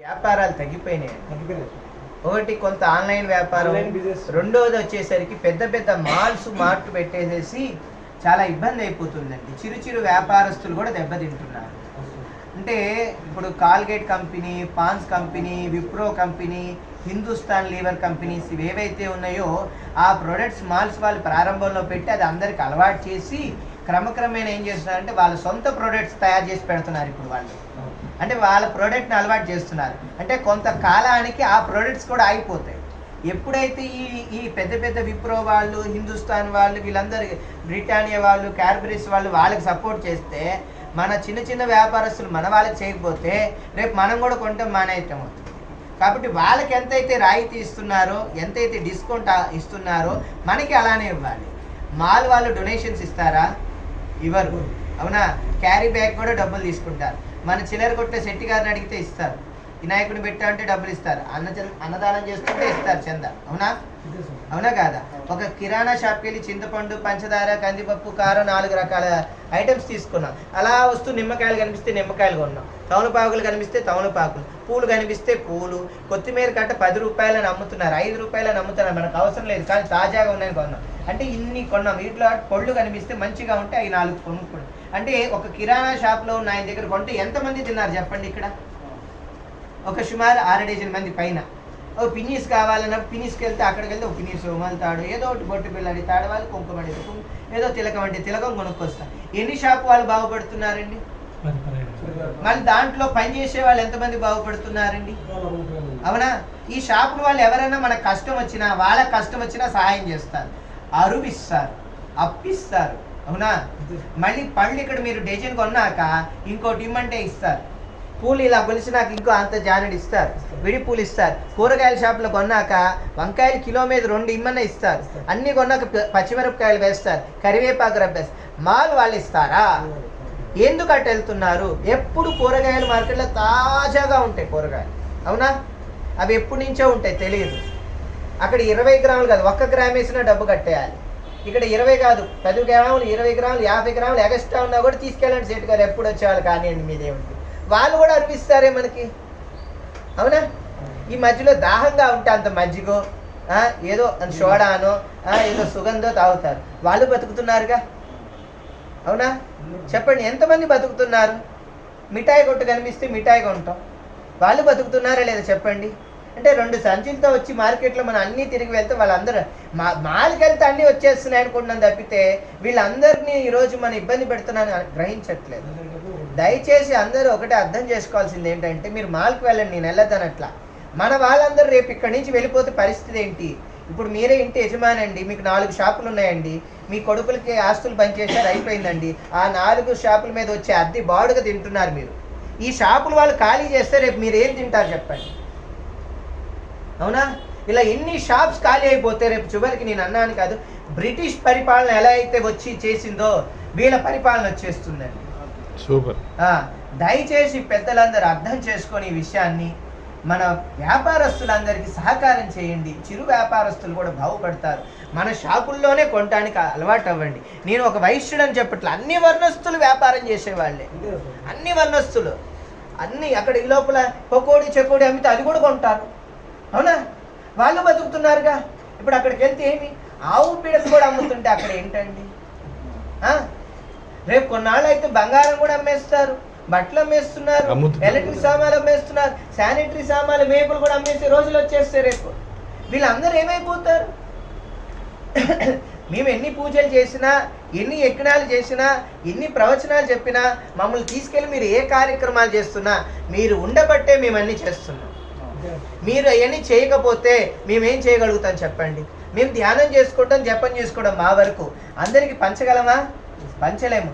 వ్యాపారాలు తగ్గిపోయినాయి. ఒకటి కొంత ఆన్లైన్ వ్యాపారం, రెండోది వచ్చేసరికి పెద్ద పెద్ద మార్ట్ పెట్టేసేసి చాలా ఇబ్బంది అయిపోతుందండి. చిరు వ్యాపారస్తులు కూడా దెబ్బతింటున్నారు. అంటే ఇప్పుడు Colgate company, Pond's company, Wipro company, Hindustan Lever companies ఏవైతే ఉన్నాయో ఆ ప్రొడక్ట్స్ మాల్స్ వాళ్ళు ప్రారంభంలో పెట్టి అది అందరికి అలవాటు చేసి క్రమక్రమేణా ఏం చేస్తున్నారంటే వాళ్ళ సొంత ప్రొడక్ట్స్ తయారు చేసి పెడుతున్నారు. ఇప్పుడు వాళ్ళు అంటే వాళ్ళ ప్రోడక్ట్ని అలవాటు చేస్తున్నారు. అంటే కొంత కాలానికి ఆ ప్రోడక్ట్స్ కూడా ఆగిపోతాయి. ఎప్పుడైతే ఈ పెద్ద పెద్ద విప్రో వాళ్ళు, హిందుస్థాన్ వాళ్ళు, వీళ్ళందరూ బ్రిటానియా వాళ్ళు, క్యాడ్బరీస్ వాళ్ళు వాళ్ళకి సపోర్ట్ చేస్తే మన చిన్న వ్యాపారస్తులు మన వాళ్ళకి చేయకపోతే రేపు మనం కూడా కొంటాం మానేయటం అవుతుంది. కాబట్టి వాళ్ళకి ఎంతైతే రాయితీ ఇస్తున్నారో, ఎంతైతే డిస్కౌంట్ ఇస్తున్నారో మనకి అలానే ఇవ్వాలి. మాల్ వాళ్ళు డొనేషన్స్ ఇస్తారా? ఇవ్వరు. అవునా? క్యారీ బ్యాగ్ కూడా డబ్బులు తీసుకుంటారు. మన చిల్లర కొట్టే శెట్టి గారిని అడిగితే ఇస్తారు. వినాయకుడిని పెట్టా అంటే డబ్బులు ఇస్తారు. అన్నదానం చేస్తుంటే ఇస్తారు చందా. అవునా కాదా? ఒక కిరాణా షాప్కి వెళ్ళి చింతపండు, పంచదార, కందిపప్పు, కారం 4 రకాల ఐటమ్స్ తీసుకున్నాం. అలా వస్తూ నిమ్మకాయలు కనిపిస్తే నిమ్మకాయలు కొన్నాం, తమలపాకులు కనిపిస్తే తమలపాకులు, పూలు కనిపిస్తే పూలు, కొత్తిమీర కట్ట 10 రూపాయలని అమ్ముతున్నారు, 5 రూపాయలని అమ్ముతున్నారు. మనకు అవసరం లేదు కానీ తాజాగా ఉన్నాయని కొన్నాం. అంటే ఇన్ని కొన్నాం. వీటిలో పళ్ళు కనిపిస్తే మంచిగా ఉంటే అవి 4 కొనుక్కున్నాం. అంటే ఒక కిరాణా షాప్లో ఉన్న ఆయన దగ్గర కొంటే ఎంతమంది తిన్నారు చెప్పండి? ఇక్కడ ఒక సుమారు 6 డజన్ మంది పైన. ఒక పినీస్ కావాలన్నప్పుడు పినీస్కి వెళ్తే అక్కడికి వెళ్తే ఒక పినీస్ మలుతాడు, ఏదో ఒకటి బొట్టు పిల్లడి తాడు, వాళ్ళు కుంకుమ ఏదో తిలకం అంటే తిలకం కొనుక్కొస్తారు. ఎన్ని షాపు వాళ్ళు బాగుపడుతున్నారండి? మళ్ళీ దాంట్లో పనిచేసే వాళ్ళు ఎంతమంది బాగుపడుతున్నారండి? అవునా? ఈ షాపుల వాళ్ళు ఎవరైనా మనకు కష్టం వచ్చినా, వాళ్ళకి కష్టం వచ్చినా సహాయం చేస్తారు, అరువిస్తారు, అప్పిస్తారు. అవునా? మళ్ళీ పళ్ళు ఇక్కడ మీరు డజన్ కొన్నాక ఇంకోటి ఇమ్మంటే ఇస్తారు. పూలు ఇలా కొలిసినాక ఇంకో అంత జానెడు ఇస్తారు, విడి పూలు ఇస్తారు. కూరగాయల షాపులో కొన్నాక వంకాయలు కిలో మీద 2 ఇమ్మన్నా ఇస్తారు. అన్నీ కొన్నాక పచ్చిమిరపకాయలు వేస్తారు, కరివేపాకు రబ్బేస్తారు. మాల్ వాళ్ళు ఇస్తారా? ఎందుకు అటు వెళ్తున్నారు? ఎప్పుడు కూరగాయల మార్కెట్లో తాజాగా ఉంటాయి కూరగాయలు. అవునా? అవి ఎప్పటి నుంచో ఉంటాయి, తెలియదు. అక్కడ 20 గ్రాములు కాదు, 1 గ్రామ్ వేసినా డబ్బు కట్టేయాలి. ఇక్కడ 20 కాదు, 10 గ్రాములు, 20 గ్రాములు, 50 గ్రాములు ఎక్స్ట్రా ఉన్నా కూడా తీసుకెళ్ళండి సేటు గారు, ఎప్పుడు వచ్చేవాళ్ళు కానివ్వండి మీదేమిటి. వాళ్ళు కూడా అనిపిస్తారే మనకి. అవునా? ఈ మధ్యలో దాహంగా ఉంటే అంత మజ్జిగో ఏదో సోడానో ఏదో సుగంధో తాగుతారు. వాళ్ళు బతుకుతున్నారుగా. అవునా? చెప్పండి, ఎంతమంది బతుకుతున్నారు? మిఠాయి కొట్టు కనిపిస్తే మిఠాయి కొంటాం. వాళ్ళు బతుకుతున్నారా లేదా చెప్పండి? అంటే 2 సంచులతో వచ్చి మార్కెట్లో మనం అన్నీ తిరిగి వెళ్తే వాళ్ళందరూ మాల్కి వెళ్తే అన్నీ వచ్చేస్తున్నాయి అనుకుంటున్నాను తప్పితే వీళ్ళందరినీ ఈరోజు మనం ఇబ్బంది పెడుతున్నాను గ్రహించట్లేదు. దయచేసి అందరూ ఒకటే అర్థం చేసుకోవాల్సింది ఏంటంటే, మీరు మాల్కి వెళ్ళండి, నేను వెళ్ళదనట్లా. మన వాళ్ళందరూ రేపు ఇక్కడి నుంచి వెళ్ళిపోతే పరిస్థితి ఏంటి? ఇప్పుడు మీరే ఇంటి యజమాని అండి, మీకు 4 షాపులు ఉన్నాయండి, మీ కొడుకులకి ఆస్తులు పనిచేశారు, అయిపోయిందండి. ఆ 4 షాపుల మీద వచ్చే అద్దె బాడుగా తింటున్నారు మీరు. ఈ షాపులు వాళ్ళు ఖాళీ చేస్తే రేపు మీరు ఏం తింటారు చెప్పండి? అవునా? ఇలా ఎన్ని షాప్స్ ఖాళీ అయిపోతే రేపు చివరికి, నేను అన్నాను కాదు, బ్రిటిష్ పరిపాలన ఎలా అయితే వచ్చి చేసిందో వీళ్ళ పరిపాలన వచ్చేస్తుందండి. సూపర్. దయచేసి పెద్దలందరూ అర్థం చేసుకొని ఈ విషయాన్ని మన వ్యాపారస్తులందరికీ సహకారం చేయండి. చిరు వ్యాపారస్తులు కూడా బాగుపడతారు. మన షాపుల్లోనే కొనడానికి అలవాటు అవ్వండి. నేను ఒక వైశ్యుడు అని చెప్పట్లే, అన్ని వర్ణస్తులు వ్యాపారం చేసేవాళ్ళే, అన్ని వర్ణస్తులు, అన్ని. అక్కడ ఈ లోపల పకోడీ చెకోడీ అమ్మితే అది కూడా కొంటారు. అవునా? వాళ్ళు బతుకుతున్నారుగా. ఇప్పుడు అక్కడికి వెళ్తే ఏమి ఆవు పీడలు కూడా అమ్ముతుంటే అక్కడ ఏంటండి? రేపు కొన్నాళ్ళు అయితే బంగారం కూడా అమ్మేస్తారు, బట్టలు అమ్మేస్తున్నారు, ఎలక్ట్రిక్ సామాన్లు అమ్మేస్తున్నారు, శానిటరీ సామాన్లు, మేపులు కూడా అమ్మేసే రోజులు వచ్చేస్తాయి రేపు. వీళ్ళందరూ ఏమైపోతారు? మేము ఎన్ని పూజలు చేసినా, ఎన్ని యజ్ఞాలు చేసినా, ఎన్ని ప్రవచనాలు చెప్పినా, మమ్మల్ని తీసుకెళ్ళి మీరు ఏ కార్యక్రమాలు చేస్తున్నా మీరు ఉండబట్టే మేము అన్నీ చేస్తున్నాం. మీరు అవన్నీ చేయకపోతే మేమేం చేయగలుగుతాం చెప్పండి? మేము ధ్యానం చేసుకుంటాం, జపం చేసుకోవడం మా వరకు. అందరికీ పంచగలమా? పంచలేము.